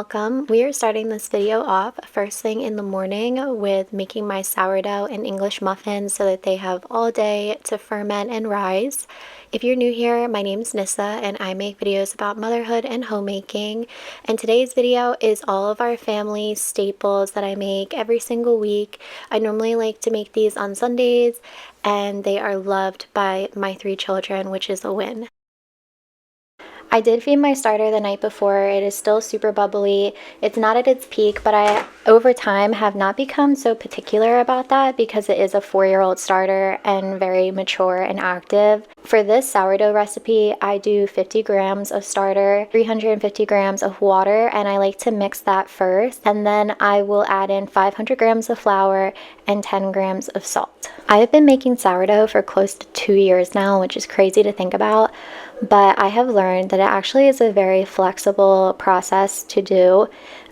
welcome. We are starting this video off first thing in the morning with making my sourdough and English muffins so that they have all day to ferment and rise. If you're new here, my name is Nissa and I make videos about motherhood and homemaking. And today's video is all of our family staples that I make every single week. I normally like to make these on Sundays and they are loved by my 3 children, which is a win. I did feed my starter the night before. It is still super bubbly. It's not at its peak, but I, over time, have not become so particular about that because it is a 4-year-old starter and very mature and active. For this sourdough recipe, I do 50 grams of starter, 350 grams of water, and I like to mix that first. And then I will add in 500 grams of flour and 10 grams of salt. I have been making sourdough for close to 2 years now, which is crazy to think about. But I have learned that it actually is a very flexible process to do.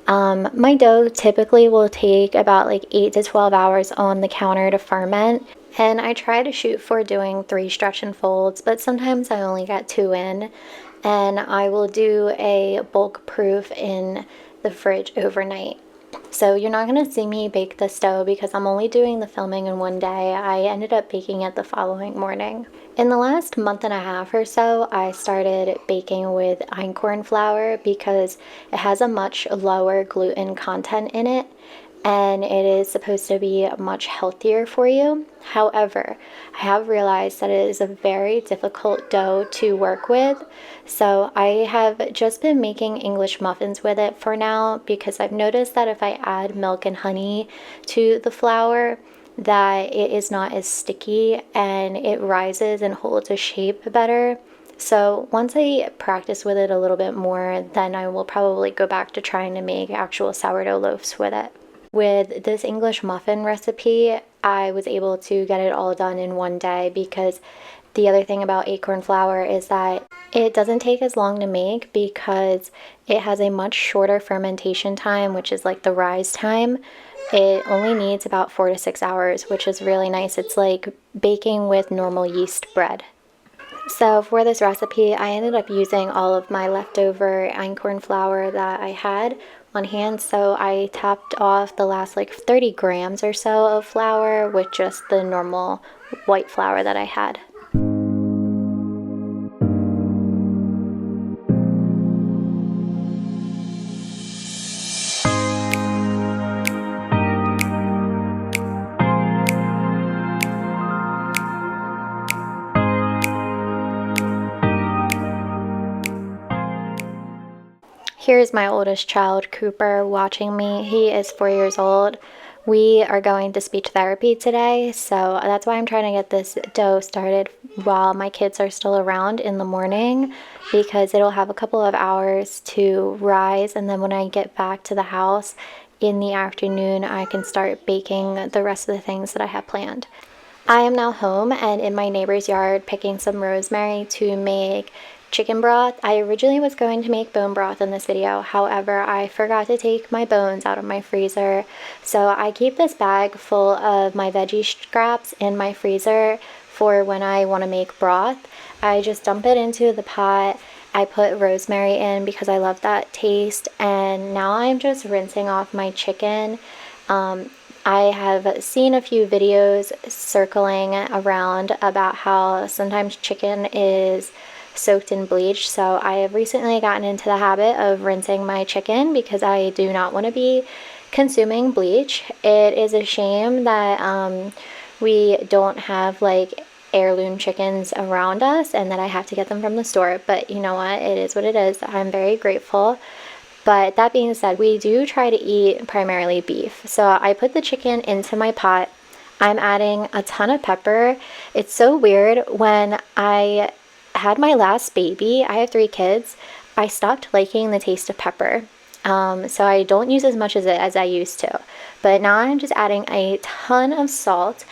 My dough typically will take about like 8 to 12 hours on the counter to ferment. And I try to shoot for doing 3 stretch and folds, but sometimes I only get 2 in. And I will do a bulk proof in the fridge overnight. So you're not going to see me bake this dough because I'm only doing the filming in one day. I ended up baking it the following morning. In the last month and a half or so, I started baking with einkorn flour because it has a much lower gluten content in it and it is supposed to be much healthier for you. However, I have realized that it is a very difficult dough to work with. So I have just been making English muffins with it for now because I've noticed that if I add milk and honey to the flour, that it is not as sticky and it rises and holds a shape better. So once I practice with it a little bit more, then I will probably go back to trying to make actual sourdough loaves with it. With this English muffin recipe, I was able to get it all done in one day because the other thing about acorn flour is that it doesn't take as long to make because it has a much shorter fermentation time, which is like the rise time. It only needs about 4 to 6 hours, which is really nice. It's like baking with normal yeast bread. So for this recipe, I ended up using all of my leftover einkorn flour that I had on hand. So I topped off the last like 30 grams or so of flour with just the normal white flour that I had. Here's my oldest child, Cooper, watching me. He is 4 years old. We are going to speech therapy today, so that's why I'm trying to get this dough started while my kids are still around in the morning because it'll have a couple of hours to rise, and then when I get back to the house in the afternoon, I can start baking the rest of the things that I have planned. I am now home and in my neighbor's yard picking some rosemary to make chicken broth. I originally was going to make bone broth in this video, however, I forgot to take my bones out of my freezer. So I keep this bag full of my veggie scraps in my freezer for when I want to make broth. I just dump it into the pot. I put rosemary in because I love that taste, and now I'm just rinsing off my chicken. I have seen a few videos circling around about how sometimes chicken is soaked in bleach, so I have recently gotten into the habit of rinsing my chicken because I do not want to be consuming bleach. It is a shame that we don't have like heirloom chickens around us and that I have to get them from the store, but you know what, it is what it is. I'm very grateful. But that being said, we do try to eat primarily beef. So I put the chicken into my pot. I'm adding a ton of pepper. It's so weird. When I had my last baby, I have 3 kids, I stopped liking the taste of pepper. So I don't use as much as it as I used to. But now I'm just adding a ton of salt.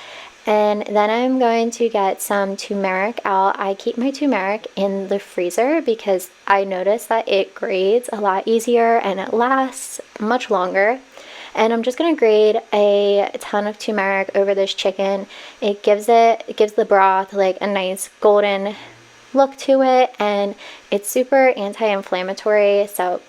And then I'm going to get some turmeric out. I keep my turmeric in the freezer because I noticed that it grades a lot easier and it lasts much longer. And I'm just going to grate a ton of turmeric over this chicken. It gives the broth like a nice golden look to it, and it's super anti-inflammatory, so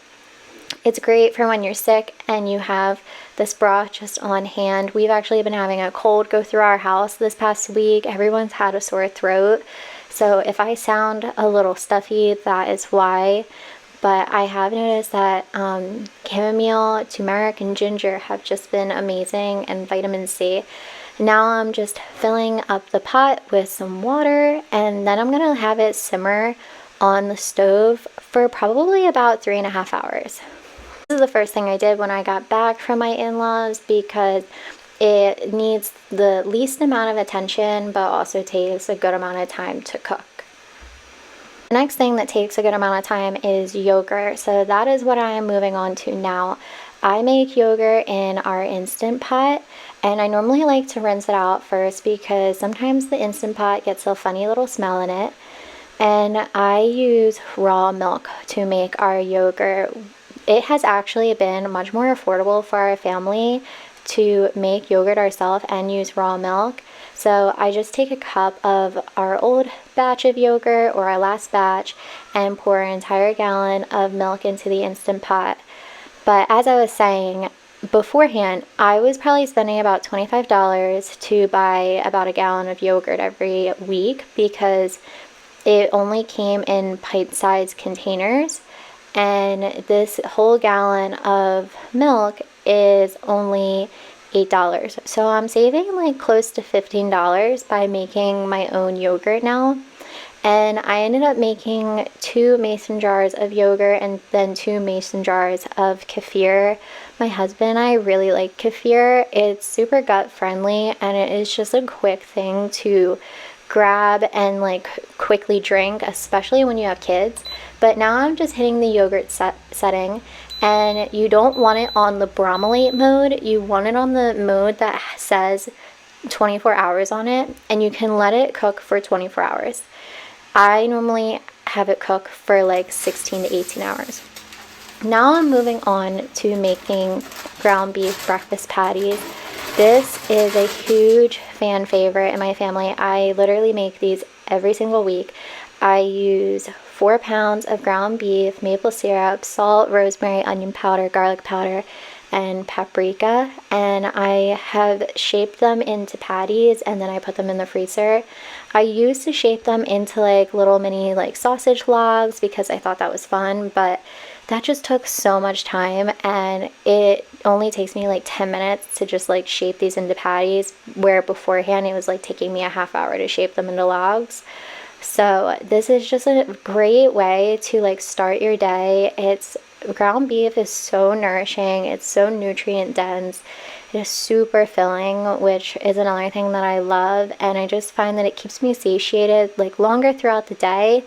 It's great for when you're sick and you have this broth just on hand. We've actually been having a cold go through our house this past week. Everyone's had a sore throat. So if I sound a little stuffy, that is why. But I have noticed that chamomile, turmeric, and ginger have just been amazing, and vitamin C. Now I'm just filling up the pot with some water, and then I'm gonna have it simmer on the stove for probably about 3.5 hours. This is the first thing I did when I got back from my in-laws because it needs the least amount of attention but also takes a good amount of time to cook. The next thing that takes a good amount of time is yogurt, so that is what I am moving on to now. I make yogurt in our Instant Pot, and I normally like to rinse it out first because sometimes the Instant Pot gets a funny little smell in it. And I use raw milk to make our yogurt. It has actually been much more affordable for our family to make yogurt ourselves and use raw milk. So I just take a cup of our old batch of yogurt or our last batch and pour an entire gallon of milk into the Instant Pot. But as I was saying beforehand, I was probably spending about $25 to buy about a gallon of yogurt every week because it only came in pint-sized containers, and this whole gallon of milk is only $8. So I'm saving like close to $15 by making my own yogurt now. And I ended up making 2 mason jars of yogurt and then 2 mason jars of kefir. My husband and I really like kefir. It's super gut friendly and it is just a quick thing to grab and like quickly drink, especially when you have kids. But now I'm just hitting the yogurt setting, and you don't want it on the bromelate mode. You want it on the mode that says 24 hours on it, and you can let it cook for 24 hours. I normally have it cook for like 16 to 18 hours. Now I'm moving on to making ground beef breakfast patties. This is a huge fan favorite in my family. I literally make these every single week. I use 4 pounds of ground beef, maple syrup, salt, rosemary, onion powder, garlic powder, and paprika. And I have shaped them into patties and then I put them in the freezer. I used to shape them into like little mini like sausage logs because I thought that was fun, but that just took so much time, and it only takes me like 10 minutes to just like shape these into patties, where beforehand it was like taking me a half hour to shape them into logs. So this is just a great way to like start your day. Ground beef is so nourishing, it's so nutrient dense, it is super filling, which is another thing that I love, and I just find that it keeps me satiated like longer throughout the day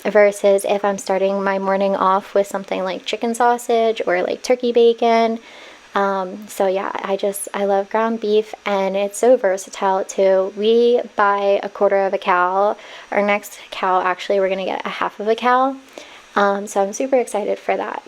versus if I'm starting my morning off with something like chicken sausage or like turkey bacon. So yeah, I love ground beef, and it's so versatile too. We buy a quarter of a cow. Our next cow, actually, we're gonna get a half of a cow. So I'm super excited for that.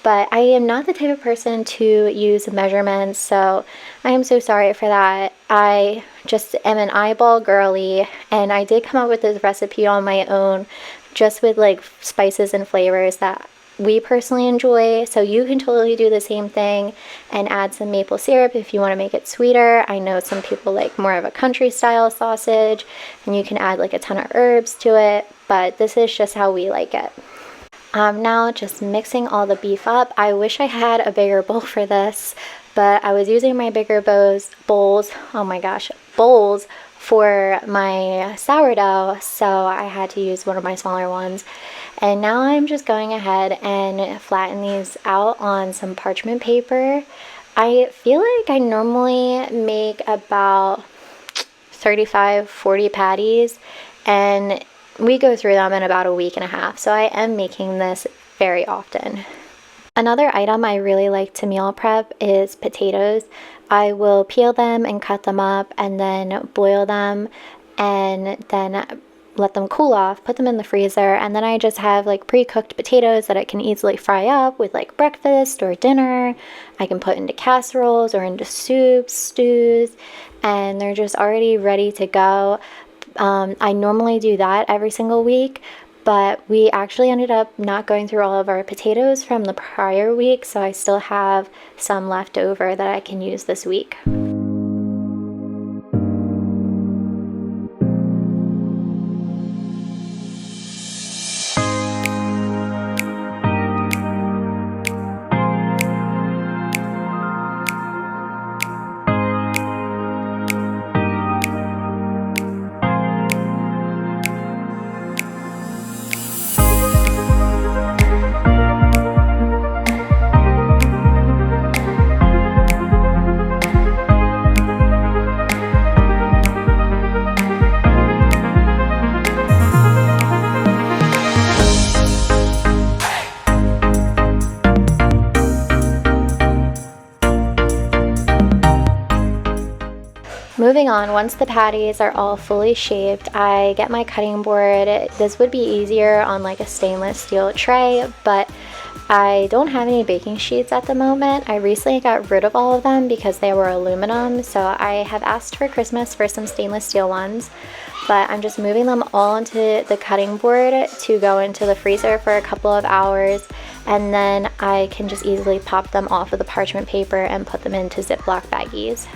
But I am not the type of person to use measurements, so I am so sorry for that. I just am an eyeball girly, and I did come up with this recipe on my own, just with like spices and flavors that we personally enjoy. So you can totally do the same thing and add some maple syrup if you want to make it sweeter. I know some people like more of a country style sausage, and you can add like a ton of herbs to it, but this is just how we like it. Now just mixing all the beef up. I wish I had a bigger bowl for this, but I was using my bigger bowls for my sourdough, so I had to use one of my smaller ones. And now I'm just going ahead and flatten these out on some parchment paper. I feel like I normally make about 35-40 patties, and we go through them in about a week and a half, so I am making this very often. Another item I really like to meal prep is potatoes. I will peel them and cut them up and then boil them and then let them cool off, put them in the freezer, and then I just have like pre-cooked potatoes that I can easily fry up with like breakfast or dinner. I can put into casseroles or into soups, stews, and they're just already ready to go. I normally do that every single week, but we actually ended up not going through all of our potatoes from the prior week, so I still have some left over that I can use this week. Moving on, once the patties are all fully shaped, I get my cutting board. This would be easier on like a stainless steel tray, but I don't have any baking sheets at the moment. I recently got rid of all of them because they were aluminum, so I have asked for Christmas for some stainless steel ones, but I'm just moving them all onto the cutting board to go into the freezer for a couple of hours, and then I can just easily pop them off of the parchment paper and put them into Ziploc baggies.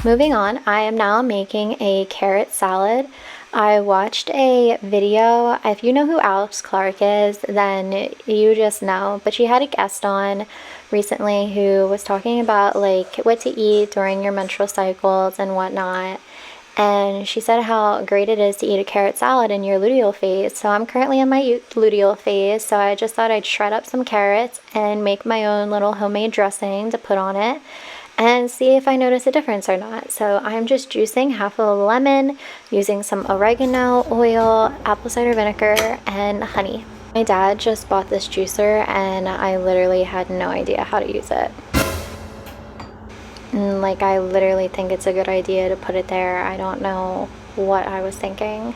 Moving on, I am now making a carrot salad. I watched a video. If you know who Alex Clark is, then you just know, but she had a guest on recently who was talking about like what to eat during your menstrual cycles and whatnot. And she said how great it is to eat a carrot salad in your luteal phase. So I'm currently in my luteal phase, so I just thought I'd shred up some carrots and make my own little homemade dressing to put on it and see if I notice a difference or not. So I'm just juicing half of a lemon, using some oregano, oil, apple cider vinegar, and honey. My dad just bought this juicer and I literally had no idea how to use it. Like, I literally think it's a good idea to put it there. I don't know what I was thinking.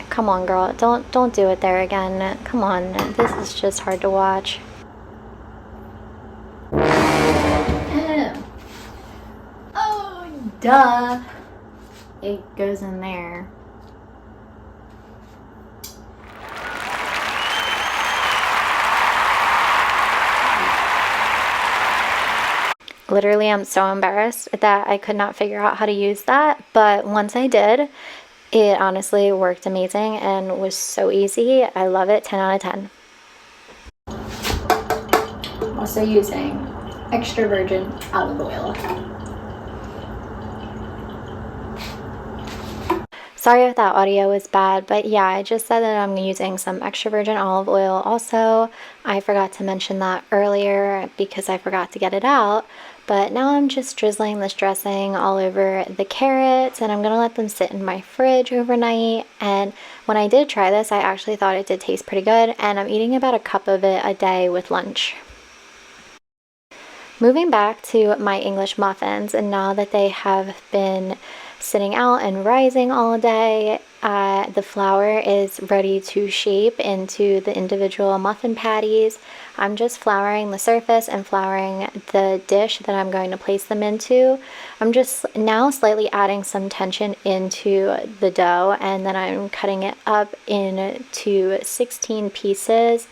Come on, girl. Don't do it there again. Come on. This is just hard to watch. Oh, duh. It goes in there. Literally, I'm so embarrassed that I could not figure out how to use that, but once I did, it honestly worked amazing and was so easy. I love it. 10 out of 10. Also using extra virgin olive oil. Sorry if that audio was bad, but yeah, I just said that I'm using some extra virgin olive oil also. I forgot to mention that earlier because I forgot to get it out. But now I'm just drizzling this dressing all over the carrots, and I'm gonna let them sit in my fridge overnight. And when I did try this, I actually thought it did taste pretty good, and I'm eating about a cup of it a day with lunch. Moving back to my English muffins, and now that they have been sitting out and rising all day, the flour is ready to shape into the individual muffin patties. I'm just flouring the surface and flouring the dish that I'm going to place them into. I'm just now slightly adding some tension into the dough, and then I'm cutting it up into 16 pieces,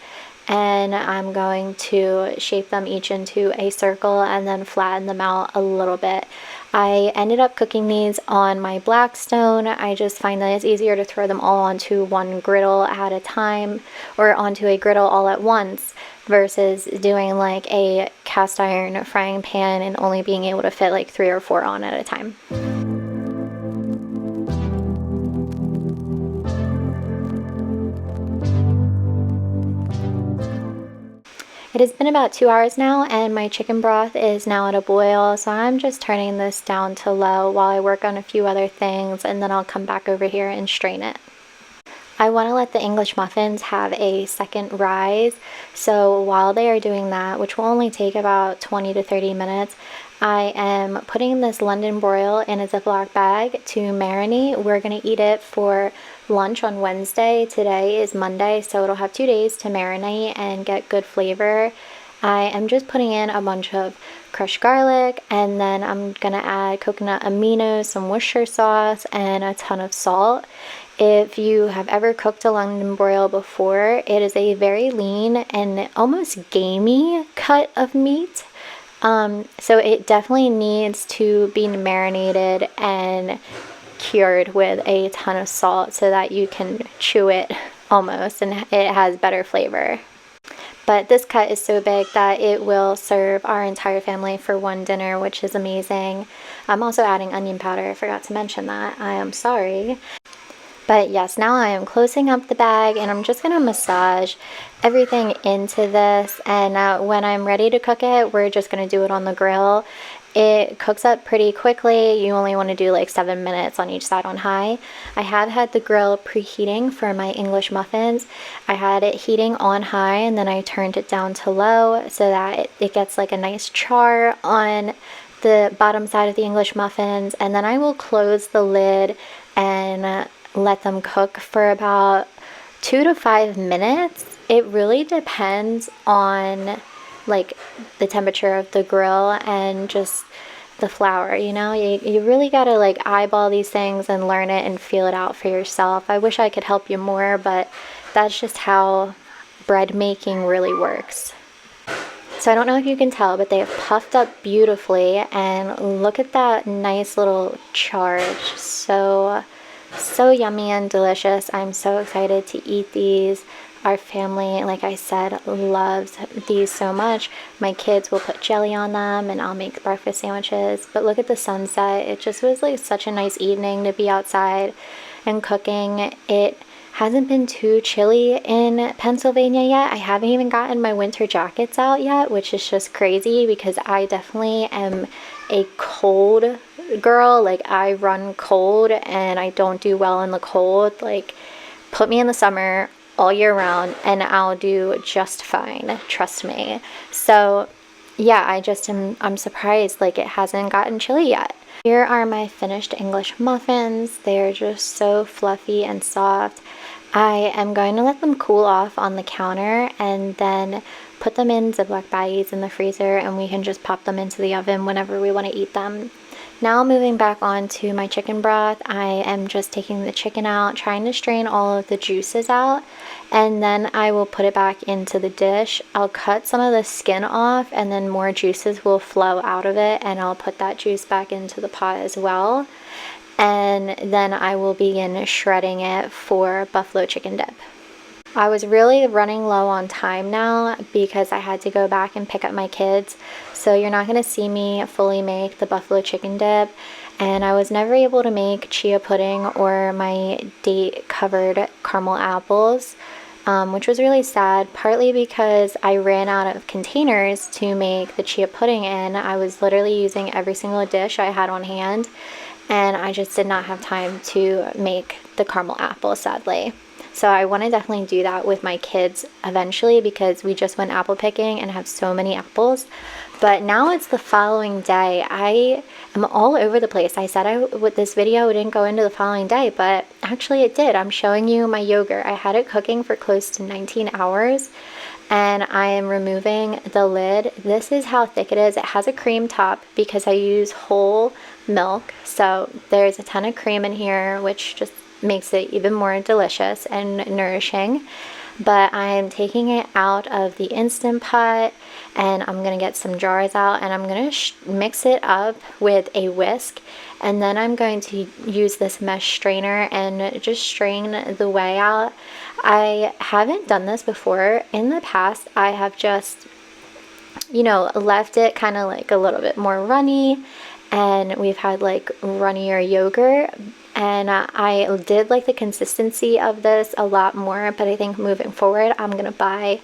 and I'm going to shape them each into a circle and then flatten them out a little bit. I ended up cooking these on my Blackstone. I just find that it's easier to throw them all onto one griddle at a time, or onto a griddle all at once, versus doing like a cast iron frying pan and only being able to fit like 3 or 4 on at a time. It has been about 2 hours now, and my chicken broth is now at a boil, so I'm just turning this down to low while I work on a few other things, and then I'll come back over here and strain it. I want to let the English muffins have a second rise, so while they are doing that, which will only take about 20 to 30 minutes, I am putting this London broil in a Ziploc bag to marinate. We're going to eat it for lunch on Wednesday. Today is Monday, so it'll have 2 days to marinate and get good flavor. I am just putting in a bunch of crushed garlic, and then I'm gonna add coconut aminos, some Worcestershire sauce, and a ton of salt. If you have ever cooked a London broil before, it is a very lean and almost gamey cut of meat. So it definitely needs to be marinated and cured with a ton of salt so that you can chew it almost and it has better flavor. But this cut is so big that it will serve our entire family for one dinner, which is amazing. I'm also adding onion powder. I forgot to mention that. I am sorry. But yes, now I am closing up the bag and I'm just going to massage everything into this. And when I'm ready to cook it, we're just going to do it on the grill. It cooks up pretty quickly. You only want to do like 7 minutes on each side on high. I have had the grill preheating for my English muffins. I had it heating on high and then I turned it down to low so that it gets like a nice char on the bottom side of the English muffins. And then I will close the lid and let them cook for about 2 to 5 minutes. It really depends on like the temperature of the grill and just the flour, you know. You really gotta like eyeball these things and learn it and feel it out for yourself. I wish I could help you more, but that's just how bread making really works. So I don't know if you can tell, but they have puffed up beautifully, and look at that nice little charge. So yummy and delicious. I'm so excited to eat these. Our family, like I said, loves these so much. My kids will put jelly on them and I'll make breakfast sandwiches. But look at the sunset. It just was like such a nice evening to be outside and cooking. It hasn't been too chilly in Pennsylvania yet. I haven't even gotten my winter jackets out yet, which is just crazy because I definitely am a cold girl. Like I run cold and I don't do well in the cold. Like put me in the summer all year round and I'll do just fine, trust me. So yeah, I'm surprised like it hasn't gotten chilly yet. Here are my finished English muffins. They're just so fluffy and soft. I am going to let them cool off on the counter and then put them in Ziploc baggies in the freezer, and we can just pop them into the oven whenever we want to eat them. Now moving back on to my chicken broth, I am just taking the chicken out, trying to strain all of the juices out, and then I will put it back into the dish. I'll cut some of the skin off and then more juices will flow out of it, and I'll put that juice back into the pot as well. And then I will begin shredding it for buffalo chicken dip. I was really running low on time now because I had to go back and pick up my kids, so you're not going to see me fully make the buffalo chicken dip. And I was never able to make chia pudding or my date covered caramel apples, which was really sad, partly because I ran out of containers to make the chia pudding in. I was literally using every single dish I had on hand, and I just did not have time to make the caramel apple, sadly. So I want to definitely do that with my kids eventually because we just went apple picking and have so many apples. But now it's the following day. I am all over the place. I said with this video didn't go into the following day, but actually it did. I'm showing you my yogurt. I had it cooking for close to 19 hours and I am removing the lid. This is how thick it is. It has a cream top because I use whole milk. So there's a ton of cream in here, which just makes it even more delicious and nourishing. But I'm taking it out of the Instant Pot and I'm going to get some jars out and I'm going to mix it up with a whisk, and then I'm going to use this mesh strainer and just strain the whey out. I haven't done this before. In the past I have just, you know, left it kind of like a little bit more runny, and we've had like runnier yogurt. And I did like the consistency of this a lot more, but I think moving forward I'm going to buy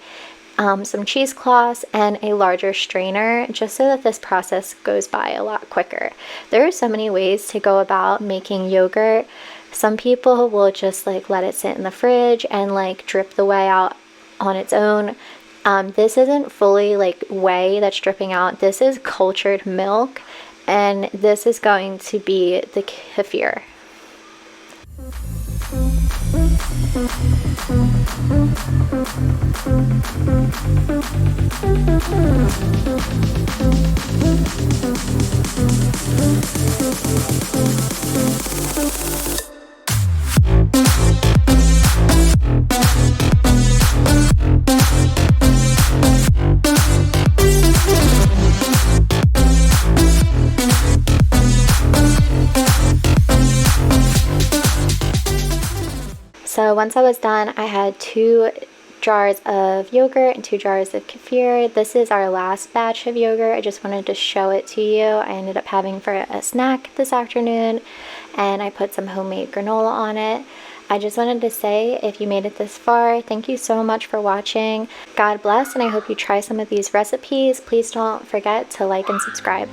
some cheesecloths and a larger strainer just so that this process goes by a lot quicker. There are so many ways to go about making yogurt. Some people will just like let it sit in the fridge and like drip the whey out on its own. This isn't fully like whey that's dripping out. This is cultured milk, and this is going to be the kefir. So once I was done, I had 2 jars of yogurt and 2 jars of kefir. This is our last batch of yogurt. I just wanted to show it to you. I ended up having for a snack this afternoon, and I put some homemade granola on it. I just wanted to say, if you made it this far, thank you so much for watching. God bless, and I hope you try some of these recipes. Please don't forget to like and subscribe.